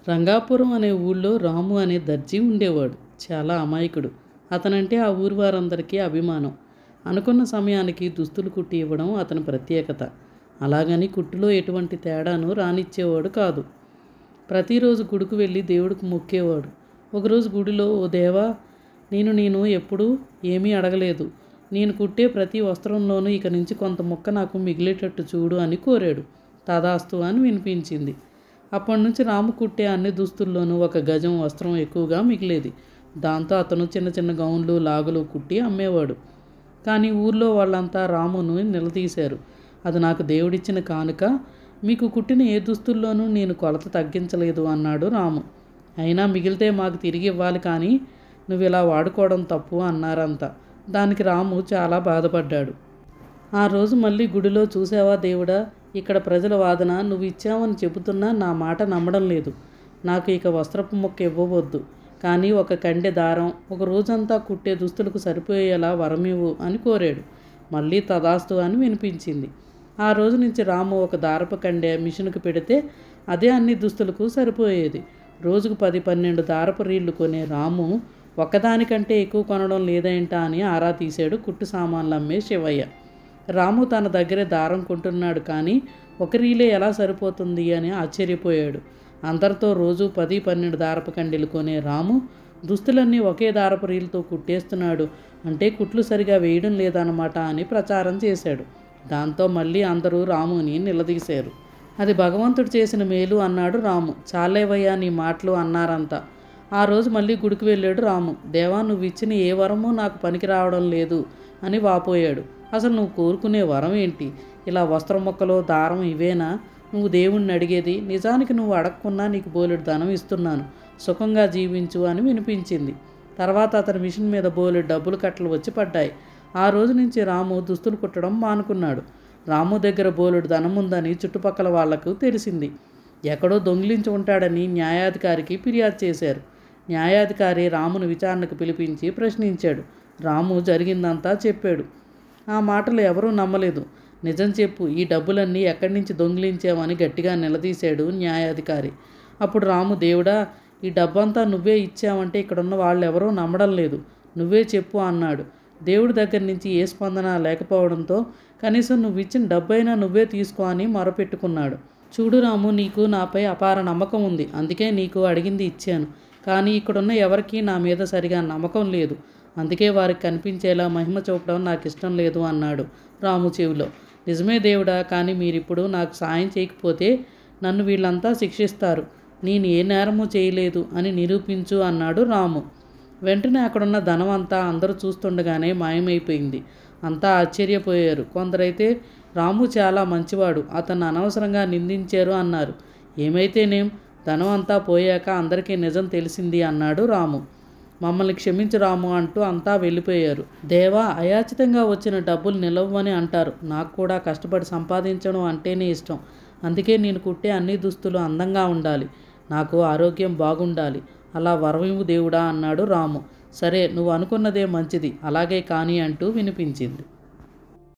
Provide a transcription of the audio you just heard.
రంగాపురం అనే ఊళ్ళో రాము అనే దర్జీ ఉండేవాడు. చాలా అమాయకుడు. అతనంటే ఆ ఊరి వారందరికీ అభిమానం. అనుకున్న సమయానికి దుస్తులు కుట్టి ఇవ్వడం అతని ప్రత్యేకత. అలాగని కుట్టులో ఎటువంటి తేడాను రానిచ్చేవాడు కాదు. ప్రతిరోజు గుడికి వెళ్ళి దేవుడికి మొక్కేవాడు. ఒకరోజు గుడిలో, ఓ దేవా, నేను ఎప్పుడూ ఏమీ అడగలేదు. నేను కుట్టే ప్రతి వస్త్రంలోనూ ఇక నుంచి కొంత ముక్క నాకు మిగిలేటట్టు చూడు అని కోరాడు. తదాస్తు అని వినిపించింది. అప్పటి నుంచి రాము కుట్టే అన్ని దుస్తుల్లోనూ 1 గజం వస్త్రం ఎక్కువగా మిగిలేది. దాంతో అతను చిన్న చిన్న గౌన్లు, లాగులు కుట్టి అమ్మేవాడు. కానీ ఊర్లో వాళ్ళంతా రామును నిలదీశారు. అది నాకు దేవుడిచ్చిన కానుక. మీకు కుట్టిన ఏ దుస్తుల్లోనూ నేను కొలత తగ్గించలేదు అన్నాడు రాము. అయినా మిగిలితే మాకు తిరిగి ఇవ్వాలి, కానీ నువ్వు ఇలా వాడుకోవడం తప్పు అన్నారంతా. దానికి రాము చాలా బాధపడ్డాడు. ఆ రోజు మళ్ళీ గుడిలో, చూసావా దేవుడా, ఇక్కడ ప్రజల వాదన నువ్వు ఇచ్చావని చెబుతున్నా నా మాట నమ్మడం లేదు. నాకు ఇక వస్త్రపు ముక్క ఇవ్వవద్దు, కానీ 1 కండె దారం, ఒక రోజంతా కుట్టే దుస్తులకు సరిపోయేలా వరమివ్వు అని కోరాడు. మళ్ళీ తదాస్తు అని వినిపించింది. ఆ రోజు నుంచి రాము 1 దారపు కండె మిషన్కు పెడితే అదే అన్ని దుస్తులకు సరిపోయేది. రోజుకు 10-12 దారపు రీళ్లు కొనే రాము ఒక్కదానికంటే ఎక్కువ కొనడం లేదేంటా అని ఆరా తీశాడు కుట్టు సామాన్లు అమ్మే శివయ్య. రాము తన దగ్గరే దారం కొంటున్నాడు, కానీ 1 రీలే ఎలా సరిపోతుంది అని ఆశ్చర్యపోయాడు. అందరితో రోజు 10-12 దారపు కండెలు కొనే రాము దుస్తులన్నీ ఒకే దారపు రీలుతో కుట్టేస్తున్నాడు అంటే కుట్లు సరిగా వేయడం లేదన్నమాట అని ప్రచారం చేశాడు. దాంతో మళ్ళీ అందరూ రాముని నిలదీశారు. అది భగవంతుడు చేసిన మేలు అన్నాడు రాము. చాలేవయ్యా నీ మాటలు అన్నారంతా. ఆ రోజు మళ్ళీ గుడికి వెళ్ళాడు రాము. దేవా, నువ్వు ఇచ్చిన ఏ వరమూ నాకు పనికి రావడం లేదు అని వాపోయాడు. అసలు నువ్వు కోరుకునే వరం ఏంటి? ఇలా వస్త్రం ముక్కలో దారం ఇవేనా నువ్వు దేవుణ్ణి అడిగేది? నిజానికి నువ్వు అడగకున్నా నీకు బోలెడు ధనం ఇస్తున్నాను, సుఖంగా జీవించు అని వినిపించింది. తర్వాత అతని మిషన్ మీద బోలెడు డబ్బులు కట్టలు వచ్చి పడ్డాయి. ఆ రోజు నుంచి రాము దుస్తులు కుట్టడం మానుకున్నాడు. రాము దగ్గర బోలెడు ధనం ఉందని చుట్టుపక్కల వాళ్లకు తెలిసింది. ఎక్కడో దొంగిలించి ఉంటాడని న్యాయాధికారికి ఫిర్యాదు చేశారు. న్యాయాధికారి రామును విచారణకు పిలిపించి ప్రశ్నించాడు. రాము జరిగిందంతా చెప్పాడు. ఆ మాటలు ఎవరూ నమ్మలేదు. నిజం చెప్పు, ఈ డబ్బులన్నీ ఎక్కడి నుంచి దొంగిలించావని గట్టిగా నిలదీశాడు న్యాయాధికారి. అప్పుడు రాము, దేవుడా, ఈ డబ్బంతా నువ్వే ఇచ్చావంటే ఇక్కడున్న వాళ్ళెవరూ నమ్మడం లేదు, నువ్వే చెప్పు అన్నాడు. దేవుడి దగ్గర నుంచి ఏ స్పందన లేకపోవడంతో కనీసం నువ్వు ఇచ్చిన డబ్బైనా నువ్వే తీసుకో అని మొరపెట్టుకున్నాడు. చూడు రాము, నీకు నాపై అపార నమ్మకం ఉంది, అందుకే నీకు అడిగింది ఇచ్చాను. కానీ ఇక్కడున్న ఎవరికీ నా మీద సరిగా నమ్మకం లేదు, అందుకే వారికి కనిపించేలా మహిమ చూపడం నాకు ఇష్టం లేదు అన్నాడు రాము చెవిలో. నిజమే దేవుడా, కానీ మీరిప్పుడు నాకు సాయం చేయకపోతే నన్ను వీళ్ళంతా శిక్షిస్తారు. నేను ఏ నేరమూ చేయలేదు అని నిరూపించు అన్నాడు రాము. వెంటనే అక్కడున్న ధనం అంతా అందరూ చూస్తుండగానే మాయమైపోయింది. అంతా ఆశ్చర్యపోయారు. కొందరైతే రాము చాలా మంచివాడు, అతన్ని అనవసరంగా నిందించారు అన్నారు. ఏమైతేనేం, ధనం అంతా పోయాక అందరికీ నిజం తెలిసింది అన్నాడు రాము. మమ్మల్ని క్షమించు రాము అంటూ అంతా వెళ్ళిపోయారు. దేవా, అయాచితంగా వచ్చిన డబ్బులు నిలవని అంటారు. నాకు కూడా కష్టపడి సంపాదించడం అంటేనే ఇష్టం. అందుకే నేను కుట్టే అన్ని దుస్తులు అందంగా ఉండాలి, నాకు ఆరోగ్యం బాగుండాలి. అలా వరమివ్వు దేవుడా అన్నాడు రాము. సరే, నువ్వు అనుకున్నదే మంచిది, అలాగే కానీ అంటూ వినిపించింది.